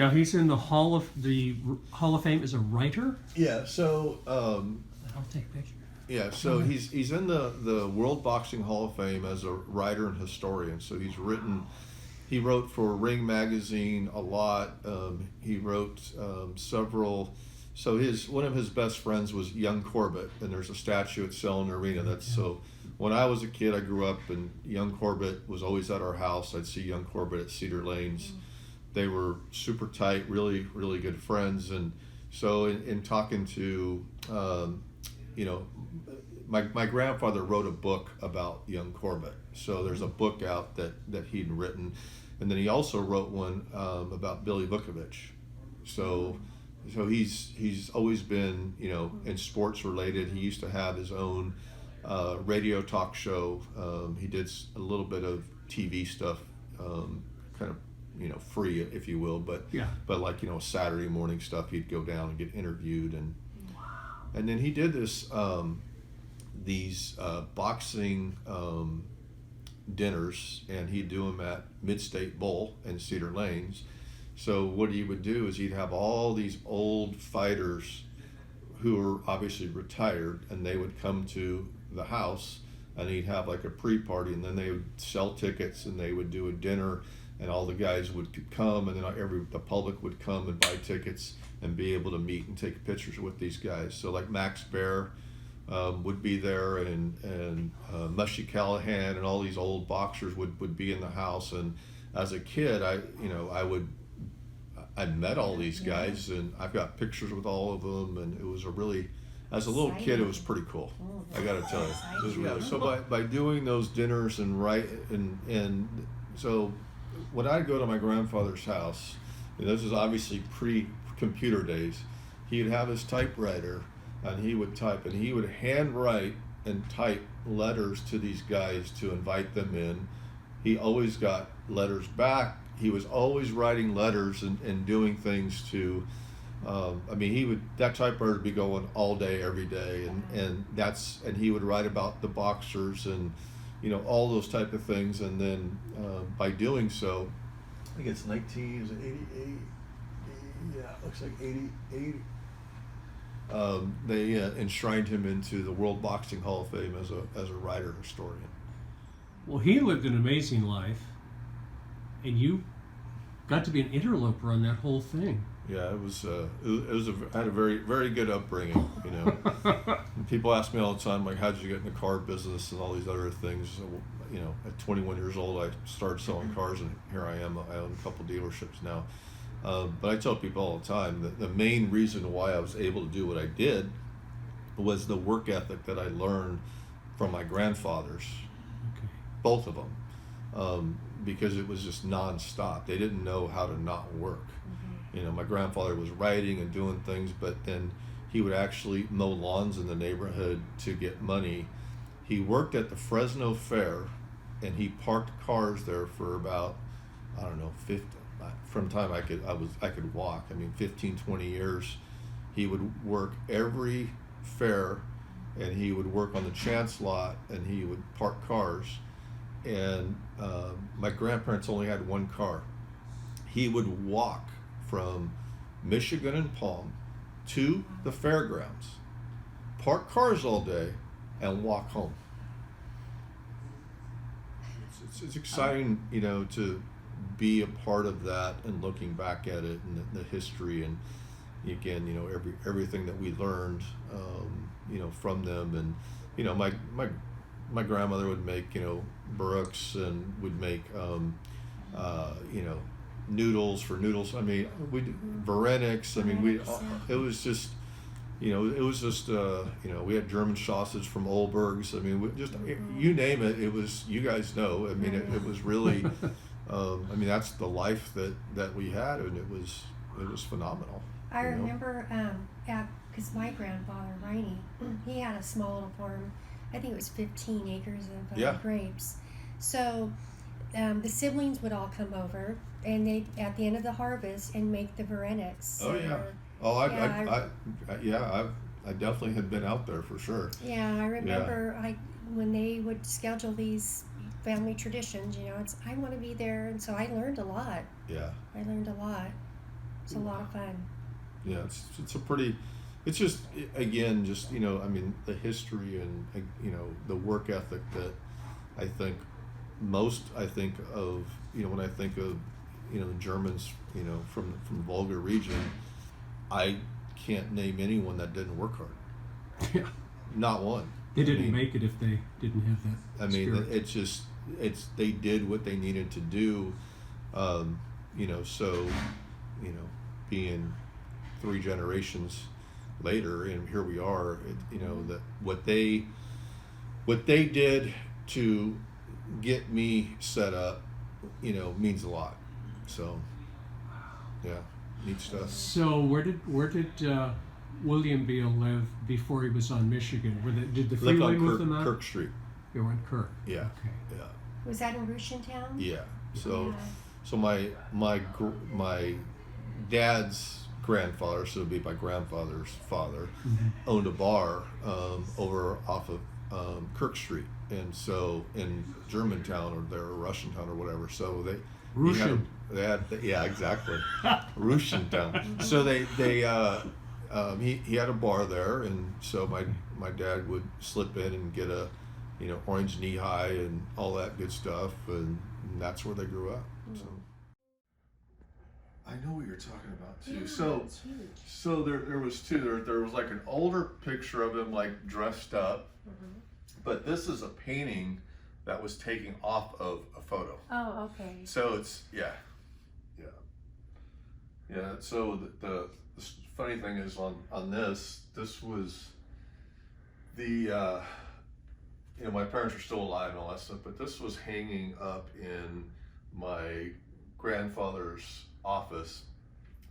Now he's in the Hall of Fame as a writer. Yeah. So. I'll take a picture. Yeah, so he's in the World Boxing Hall of Fame as a writer and historian. So he wrote for Ring Magazine a lot. He wrote several. So one of his best friends was Young Corbett, and there's a statue at Selden Arena. So when I was a kid, I grew up, and Young Corbett was always at our house. I'd see Young Corbett at Cedar Lanes. They were super tight, really, really good friends. And so in talking to, my grandfather wrote a book about Young Corbett. So there's a book out that he'd written. And then he also wrote one about Billy Vukovich. So he's always been, in sports related. He used to have his own radio talk show. He did a little bit of TV stuff, kind of, free, if you will, but like, Saturday morning stuff, he'd go down and get interviewed. And then he did these boxing dinners, and he'd do them at Mid-State Bowl in Cedar Lanes. So what he would do is he'd have all these old fighters who were obviously retired, and they would come to the house, and he'd have like a pre-party, and then they would sell tickets, and they would do a dinner, and all the guys would come, and then the public would come and buy tickets and be able to meet and take pictures with these guys. So like Max Baer would be there, and Mushy Callahan, and all these old boxers would be in the house. And as a kid, I'd met all these guys, and I've got pictures with all of them, and it was as a little kid, it was pretty cool. I got to tell you, it was really. So by doing those dinners and so when I go to my grandfather's house, and this is obviously pre-computer days, he'd have his typewriter, and he would type, and he would handwrite and type letters to these guys to invite them in. He always got letters back. He was always writing letters and doing things to, that typewriter would be going all day, every day, and he would write about the boxers and, all those type of things. And then by doing so, I think it's 88, yeah, it looks like 88. They enshrined him into the World Boxing Hall of Fame as a writer historian. Well, he lived an amazing life, and you got to be an interloper on that whole thing. Yeah, I had a very, very good upbringing, And people ask me all the time, like, how did you get in the car business and all these other things? So, at 21 years old, I started selling cars, and here I am. I own a couple dealerships now. But I tell people all the time that the main reason why I was able to do what I did was the work ethic that I learned from my grandfathers, both of them, because it was just nonstop. They didn't know how to not work. My grandfather was writing and doing things, but then he would actually mow lawns in the neighborhood to get money. He worked at the Fresno Fair, and he parked cars there for about, 50. From the time I could walk, 15, 20 years. He would work every fair, and he would work on the chance lot, and he would park cars. And my grandparents only had one car. He would walk from Michigan and Palm to the fairgrounds, park cars all day, and walk home. It's exciting, to be a part of that, and looking back at it and the history, and again, everything that we learned, from them. And my grandmother would make Brooks, and would make noodles for noodles. We Verenics. It was just we had German sausage from Olberg's. You name it. It was, you guys know. It was really. That's the life that we had, and it was phenomenal. I remember, because my grandfather, Riney, he had a small little farm. I think it was 15 acres of grapes. So the siblings would all come over, and they at the end of the harvest and make the Verenics. Oh yeah. I definitely had been out there for sure. Yeah, I remember when they would schedule these family traditions, I want to be there, and so I learned a lot. Yeah. I learned a lot. It's a lot of fun. Yeah, it's a pretty, it's just, again, just, you know, I mean, the history and, you know, the work ethic that I think of, you know, when I think of, you know, the Germans, you know, from the Volga region, I can't name anyone that didn't work hard. Yeah. Not one. They didn't make it if they didn't have that. I mean, spirit. they did what they needed to do, you know, so, you know, being 3 generations later, and here we are, you know, that what they did to get me set up, you know, means a lot. So, yeah, neat stuff. So where did William Biehl live before he was on Michigan? Did the Lived freeway on move them out? Kirk Street. You were on Kirk. Yeah. Okay. Yeah. Was that in Rushentown? Yeah. So, Yeah. so my dad's grandfather, so it'd be my grandfather's father, owned a bar over off of Kirk Street, and so in Germantown or there, or Russiantown or whatever. So they had yeah, exactly, Rushentown. So he had a bar there, and so my dad would slip in and get a, you know, orange knee high and all that good stuff, and that's where they grew up. So. I know what you're talking about too. Yeah, So there was two. There was like an older picture of him like dressed up, but this is a painting that was taken off of a photo. Oh, okay. So it's yeah. So the funny thing is on this was the you know, my parents are still alive and all that stuff, but this was hanging up in my grandfather's office,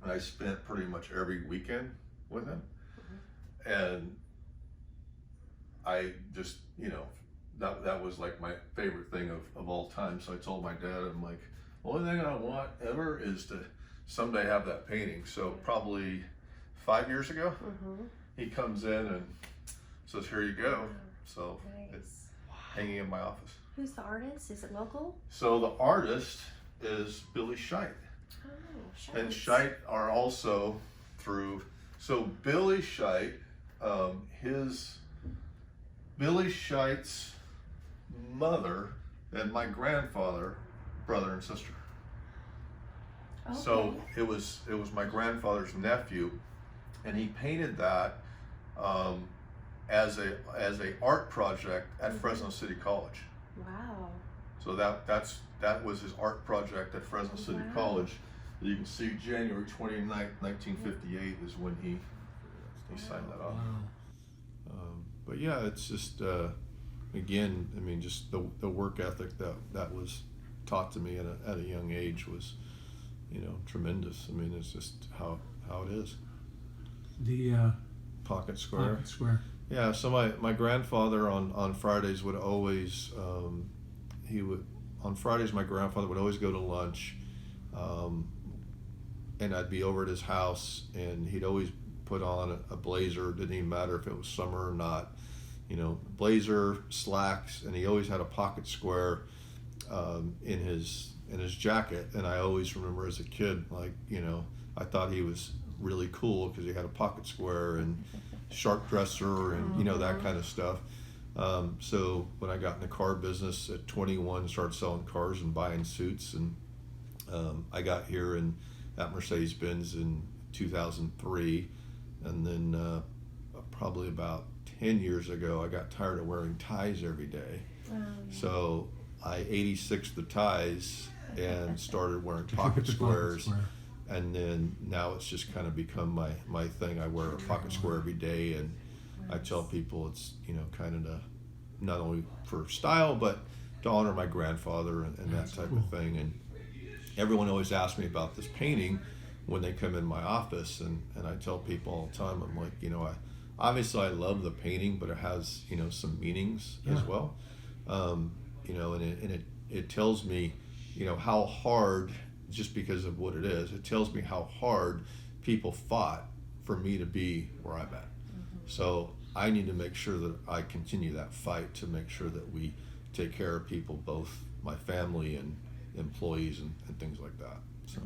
and I spent pretty much every weekend with him, and I just, you know, that was like my favorite thing of all time. So I told my dad, I'm like, the only thing I want ever is to someday have that painting. So probably 5 years ago, he comes in and says, here you go. So it's hanging in my office. Who's the artist? Is it local? So the artist is Billy Scheit. Oh, And Scheit are also through, so Billy Scheit, Billy Scheit's mother and my grandfather, brother and sister. Okay. So it was my grandfather's nephew, and he painted that as a art project at Fresno City College. Wow. So that was his art project at Fresno City College. You can see January 29th, 1958 is when he signed that off. Wow. But yeah, it's just again, I mean, just the work ethic that was taught to me at a young age was, you know, tremendous. I mean, it's just how it is. The Pocket square. Pocket square. Yeah. So my grandfather on Fridays would always on Fridays my grandfather would always go to lunch. And I'd be over at his house, and he'd always put on a blazer. Didn't even matter if it was summer or not, you know, blazer, slacks, and he always had a pocket square in his jacket. And I always remember as a kid, like, you know, I thought he was really cool because he had a pocket square and sharp dresser and, you know, that kind of stuff. So when I got in the car business at 21, started selling cars and buying suits, and I got here at Mercedes-Benz in 2003, and then probably about 10 years ago, I got tired of wearing ties every day. So I 86'd the ties and started wearing pocket squares. And then now it's just kind of become my thing. I wear a pocket square every day, and I tell people it's, you know, kind of to, not only for style, but to honor my grandfather and that type of thing. And everyone always asks me about this painting when they come in my office, and I tell people all the time, I'm like, you know, obviously I love the painting, but it has, you know, some meanings as well. You know, and it tells me, you know, how hard, just because of what it is, it tells me how hard people fought for me to be where I'm at. So I need to make sure that I continue that fight to make sure that we take care of people, both my family and employees and things like that. So.